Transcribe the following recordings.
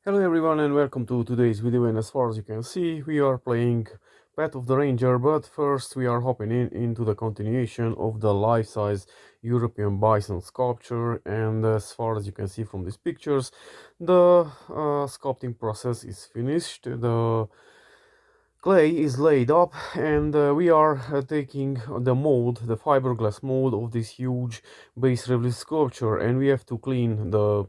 Hello everyone and welcome to today's video, and as far as you can see we are playing Path of the Ranger, but first we are hopping into the continuation of the life-size European bison sculpture. And as far as you can see from these pictures, the sculpting process is finished, the clay is laid up, and we are taking the mold, the fiberglass mold of this huge bas relief sculpture, and we have to clean the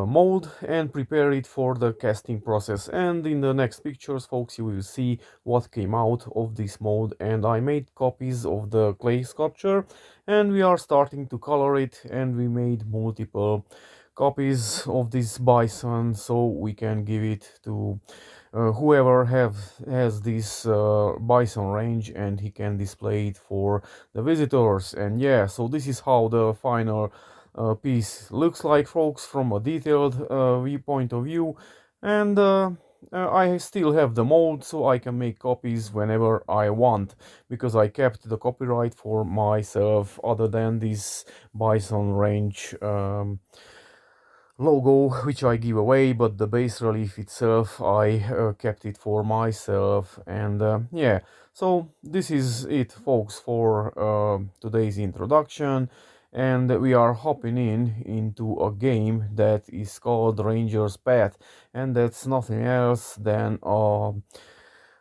mold and prepare it for the casting process. And in the next pictures, folks, you will see what came out of this mold. And I made copies of the clay sculpture, and we are starting to color it, and we made multiple copies of this bison so we can give it to whoever has this bison range, and he can display it for the visitors. And yeah, so this is how the final piece looks like, folks, from a detailed viewpoint of view. And I still have the mold, so I can make copies whenever I want, because I kept the copyright for myself, other than this bison range logo, which I give away, but the base relief itself, I kept it for myself. And yeah, so this is it, folks, for today's introduction. And we are hopping into a game that is called Ranger's Path, and that's nothing else than a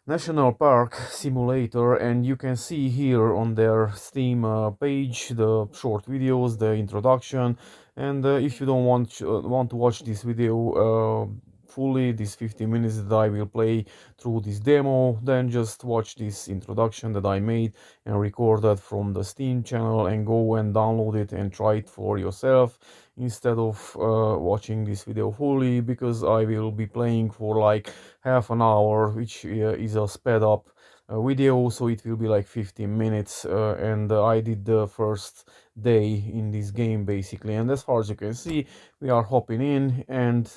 National Park Simulator. And you can see here on their Steam page the short videos, the introduction. And if you don't want to watch this video fully, this 15 minutes that I will play through this demo, then just watch this introduction that I made and recorded from the Steam channel, and go and download it and try it for yourself, instead of watching this video fully, because I will be playing for like half an hour, which is a sped up video, so it will be like 15 minutes. And I did the first day in this game basically. And as far as you can see, we are hopping in, and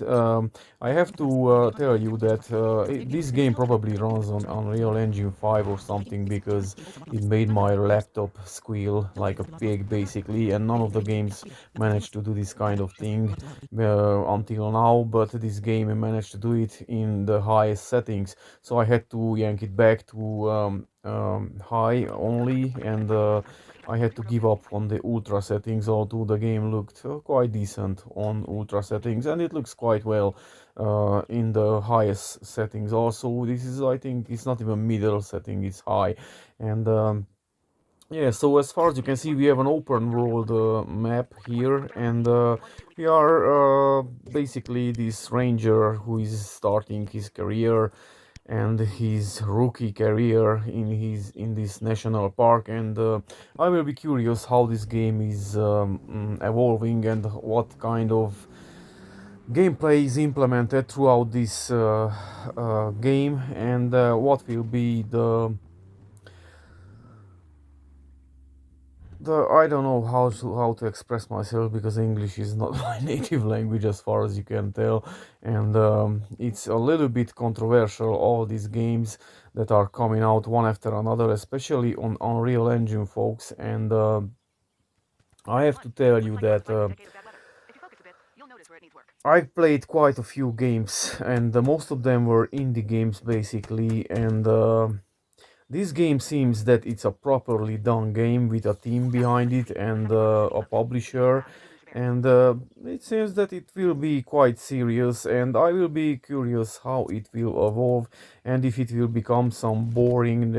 I have to tell you that this game probably runs on Unreal Engine 5 or something, because it made my laptop squeal like a pig basically, and none of the games managed to do this kind of thing until now, but this game managed to do it in the highest settings, so I had to yank it back to high only. And I had to give up on the ultra settings, although the game looked quite decent on ultra settings, and it looks quite well in the highest settings also. This is, I think, it's not even middle setting, it's high. And yeah, so as far as you can see, we have an open world map here, and we are basically this ranger who is starting his career and his rookie career in this national park. And I will be curious how this game is evolving, and what kind of gameplay is implemented throughout this game, and what will be the I don't know how to express myself, because English is not my native language, as far as you can tell. And it's a little bit controversial, all these games that are coming out one after another, especially on Unreal Engine, folks. And I have to tell you that I played quite a few games, and most of them were indie games basically. And this game seems that it's a properly done game with a team behind it, and a publisher. And it seems that it will be quite serious, and I will be curious how it will evolve, and if it will become some boring,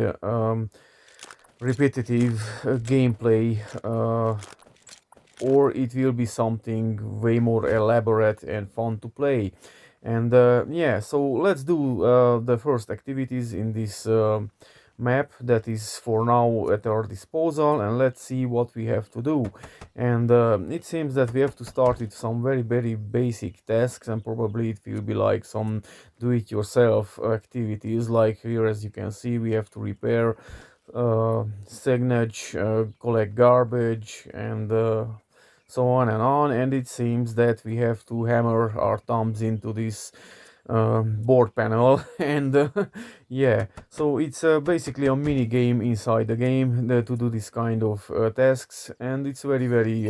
repetitive gameplay, or it will be something way more elaborate and fun to play. And yeah, so let's do the first activities in this map that is for now at our disposal, and let's see what we have to do. And it seems that we have to start with some very basic tasks, and probably it will be like some do-it-yourself activities. Like here, as you can see, we have to repair signage, collect garbage, and so on and on. And it seems that we have to hammer our thumbs into this board panel. And yeah, so it's basically a mini game inside the game to do this kind of tasks, and it's very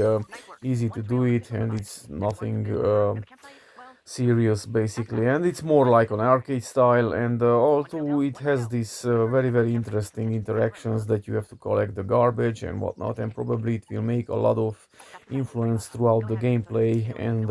easy to do it, and it's nothing serious basically, and it's more like an arcade style. And also it has this very interesting interactions that you have to collect the garbage and whatnot, and probably it will make a lot of influence throughout the gameplay. And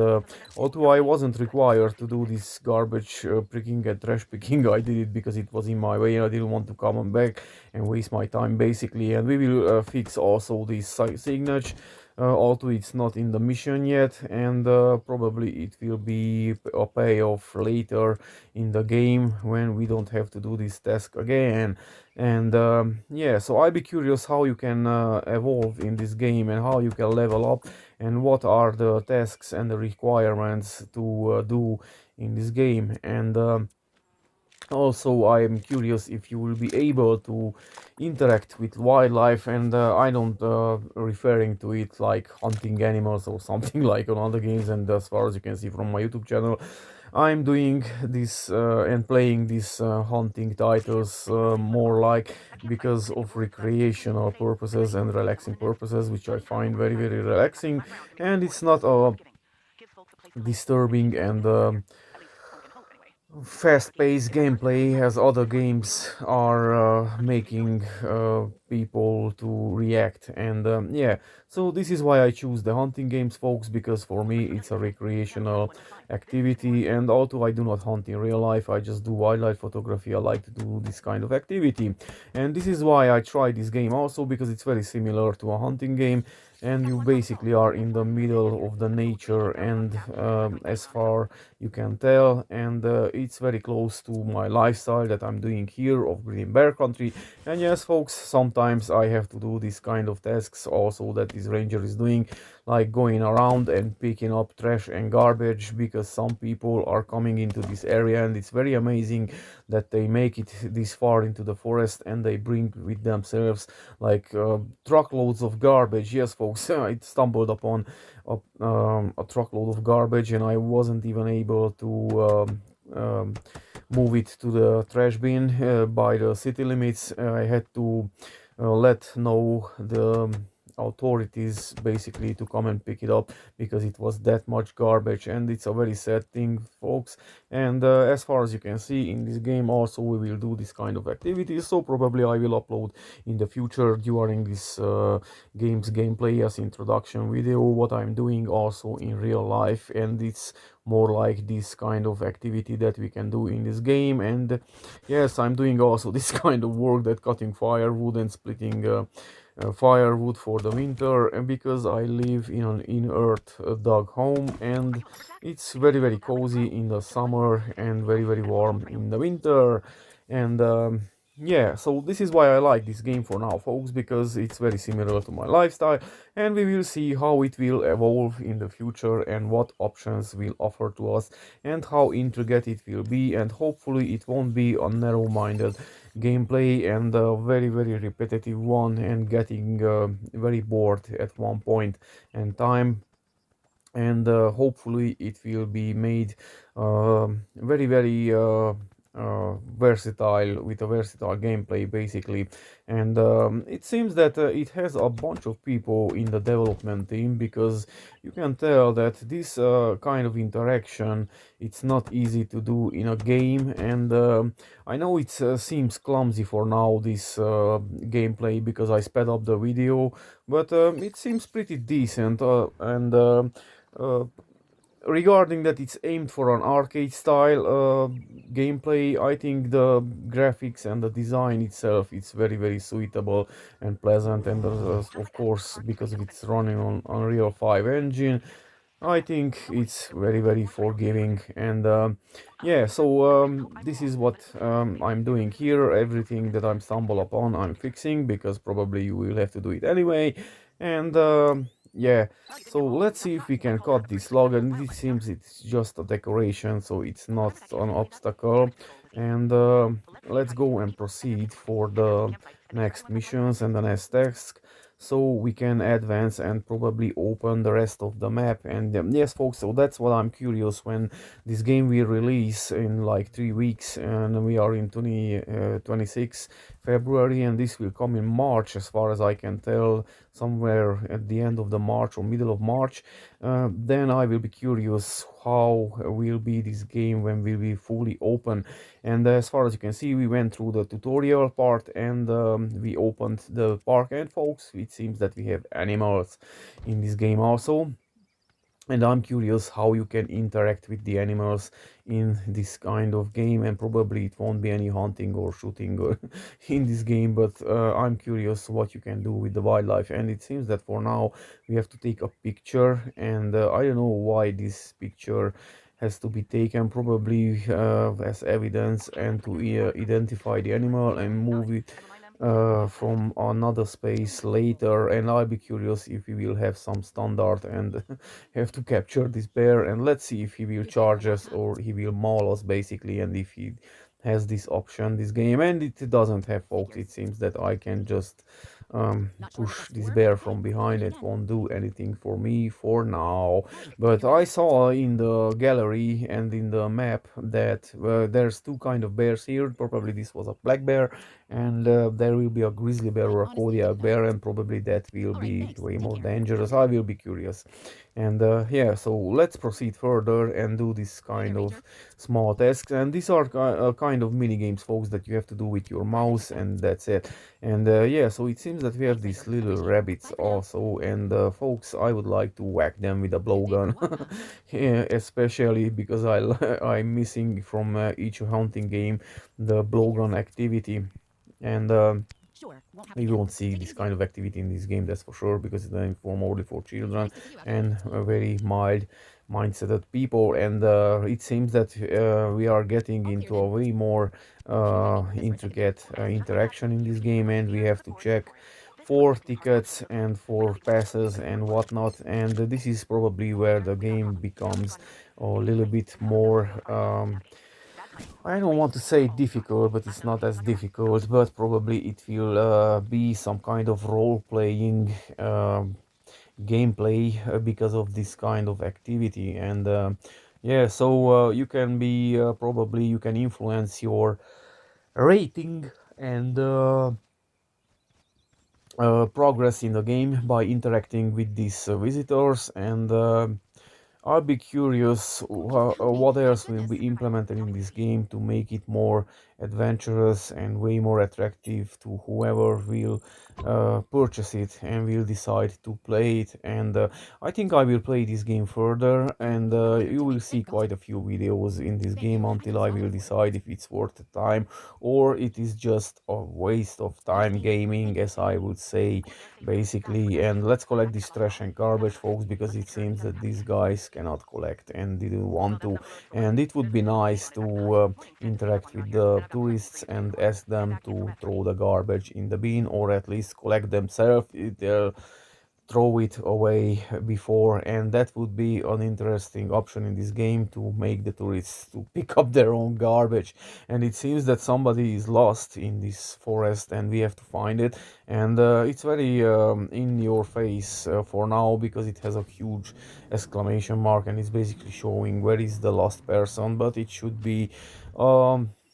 although I wasn't required to do this garbage picking and trash picking, I did it because it was in my way and I didn't want to come back and waste my time basically. And we will fix also this signage, although it's not in the mission yet, and probably it will be a payoff later in the game when we don't have to do this task again. And yeah, so I'll be curious how you can evolve in this game and how you can level up and what are the tasks and the requirements to do in this game. And also, I am curious if you will be able to interact with wildlife, and I don't referring to it like hunting animals or something like on other games. And as far as you can see from my YouTube channel, I'm doing this and playing these hunting titles more like because of recreational purposes and relaxing purposes, which I find very relaxing, and it's not disturbing and fast-paced gameplay as other games are making people to react. And yeah, so this is why I choose the hunting games, folks, because for me it's a recreational activity. And although I do not hunt in real life, I just do wildlife photography. I like to do this kind of activity, and this is why I try this game also, because it's very similar to a hunting game, and you basically are in the middle of the nature, and as far you can tell, and it's very close to my lifestyle that I'm doing here of green bear country. And yes, folks, sometimes I have to do this kind of tasks also that this ranger is doing, like going around and picking up trash and garbage, because some people are coming into this area, and it's very amazing that they make it this far into the forest and they bring with themselves like truckloads of garbage. Yes, folks, I stumbled upon a truckload of garbage, and I wasn't even able to move it to the trash bin by the city limits. I had to let know the authorities basically to come and pick it up, because it was that much garbage, and it's a very sad thing, folks. And as far as you can see in this game also, we will do this kind of activities, so probably I will upload in the future during this game's gameplay as introduction video what I'm doing also in real life. And it's more like this kind of activity that we can do in this game. And yes, I'm doing also this kind of work, that cutting firewood and splitting firewood for the winter, and because I live in an in-earth dug home, and it's very cozy in the summer and very warm in the winter. And yeah, so this is why I like this game for now, folks, because it's very similar to my lifestyle, and we will see how it will evolve in the future and what options will offer to us and how intricate it will be. And hopefully it won't be a narrow-minded gameplay and a very repetitive one, and getting very bored at one point in time. And hopefully it will be made very versatile, with a versatile gameplay basically. And it seems that it has a bunch of people in the development team, because you can tell that this kind of interaction, it's not easy to do in a game. And I know it seems clumsy for now, this gameplay, because I sped up the video, but it seems pretty decent. And regarding that it's aimed for an arcade style gameplay, I think the graphics and the design itself, it's very suitable and pleasant. And of course, because it's running on Unreal 5 engine, I think it's very forgiving. And yeah, so this is what I'm doing here. Everything that I'm stumble upon, I'm fixing, because probably you will have to do it anyway. And yeah, so let's see if we can cut this log. And it seems it's just a decoration, so it's not an obstacle. And let's go and proceed for the next missions and the next task, so we can advance and probably open the rest of the map. And yes, folks, so that's what I'm curious, when this game will release in like 3 weeks, and we are in 2026, February, and this will come in March, as far as I can tell, somewhere at the end of the March or middle of March. Then I will be curious how will be this game when will be fully open. And as far as you can see, we went through the tutorial part, and we opened the park. And folks, it seems that we have animals in this game also, and I'm curious how you can interact with the animals in this kind of game. And probably it won't be any hunting or shooting or in this game, but I'm curious what you can do with the wildlife. And it seems that for now we have to take a picture, and I don't know why this picture has to be taken, probably as evidence and to identify the animal and move it from another space later. And I'll be curious if we will have some standard and have to capture this bear, and let's see if he will charge us or he will maul us basically, and if he has this option, this game. And it doesn't have, folks. It seems that I can just push this bear from behind. It won't do anything for me for now. But I saw in the gallery and in the map that there's two kind of bears here. Probably this was a black bear, and there will be a grizzly bear or a Kodiak bear, and probably that will be way more dangerous. I will be curious. And yeah, so let's proceed further and do this kind of small tasks. And these are kind of mini games, folks, that you have to do with your mouse, and that's it. And yeah, so it seems that we have these little rabbits also, and folks, I would like to whack them with a blowgun. Yeah, especially because I'm missing from each hunting game the blowgun activity. And you won't see this kind of activity in this game, that's for sure, because it's informed only for children and very mild mindseted people. And it seems that we are getting into a way more intricate interaction in this game, and we have to check for tickets and for passes and whatnot. And this is probably where the game becomes a little bit more I don't want to say difficult, but it's not as difficult, but probably it will be some kind of role-playing gameplay because of this kind of activity. And yeah, so you can be probably you can influence your rating and progress in the game by interacting with these visitors. And I'll be curious what else will be implemented in this game to make it more adventurous and way more attractive to whoever will purchase it and will decide to play it. And I think I will play this game further, and you will see quite a few videos in this game until I will decide if it's worth the time or it is just a waste of time gaming, as I would say, basically. And let's collect this trash and garbage, folks, because it seems that these guys cannot collect and didn't want to. And it would be nice to interact with the tourists and ask them to throw the garbage in the bin, or at least collect themselves. They'll throw it away before, and that would be an interesting option in this game, to make the tourists to pick up their own garbage. And it seems that somebody is lost in this forest and we have to find it. And it's very in your face for now, because it has a huge exclamation mark and it's basically showing where is the lost person. But it should be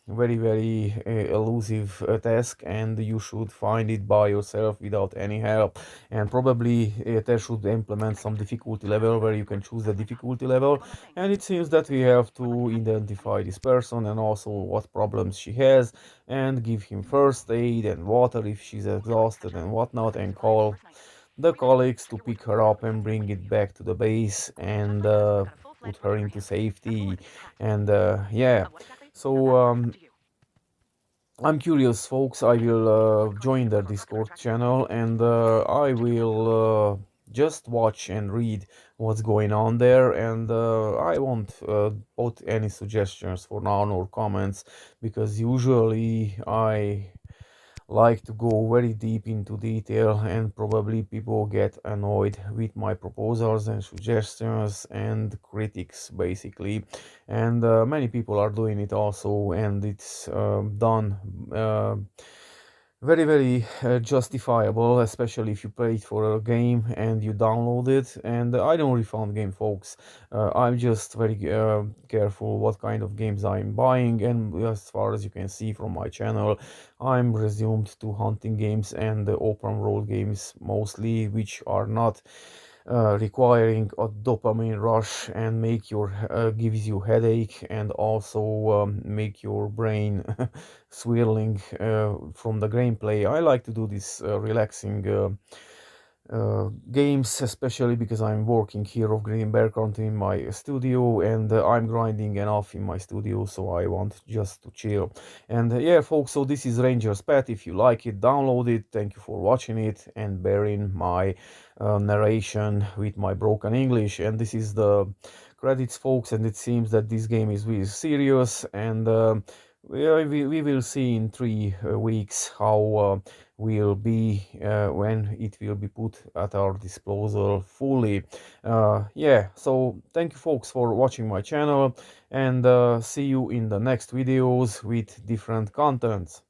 very elusive task, and you should find it by yourself without any help. And probably they should implement some difficulty level where you can choose the difficulty level. And it seems that we have to identify this person and also what problems she has, and give him first aid and water if she's exhausted and whatnot, and call the colleagues to pick her up and bring it back to the base, and put her into safety. And yeah, so I'm curious, folks. I will join their Discord channel, and I will just watch and read what's going on there. And I won't put any suggestions for now nor comments, because usually I like to go very deep into detail, and probably people get annoyed with my proposals and suggestions and critics, basically. And many people are doing it also, and it's done very justifiable, especially if you paid for a game and you download it. And I don't refund game, folks. I'm just very careful what kind of games I'm buying, and as far as you can see from my channel, I'm resumed to hunting games and open world games mostly, which are not requiring a dopamine rush and make your gives you headache, and also make your brain swirling from the gameplay. I like to do this relaxing games, especially because I'm working here of Green Bear Country in my studio, and I'm grinding enough in my studio, so I want just to chill. And yeah, folks, so this is Ranger's Pet. If you like it, download it. Thank you for watching it, and bearing my narration with my broken English. And this is the credits, folks, and it seems that this game is really serious, and we will see in 3 weeks how will be when it will be put at our disposal fully. Yeah, so thank you, folks, for watching my channel, and see you in the next videos with different contents.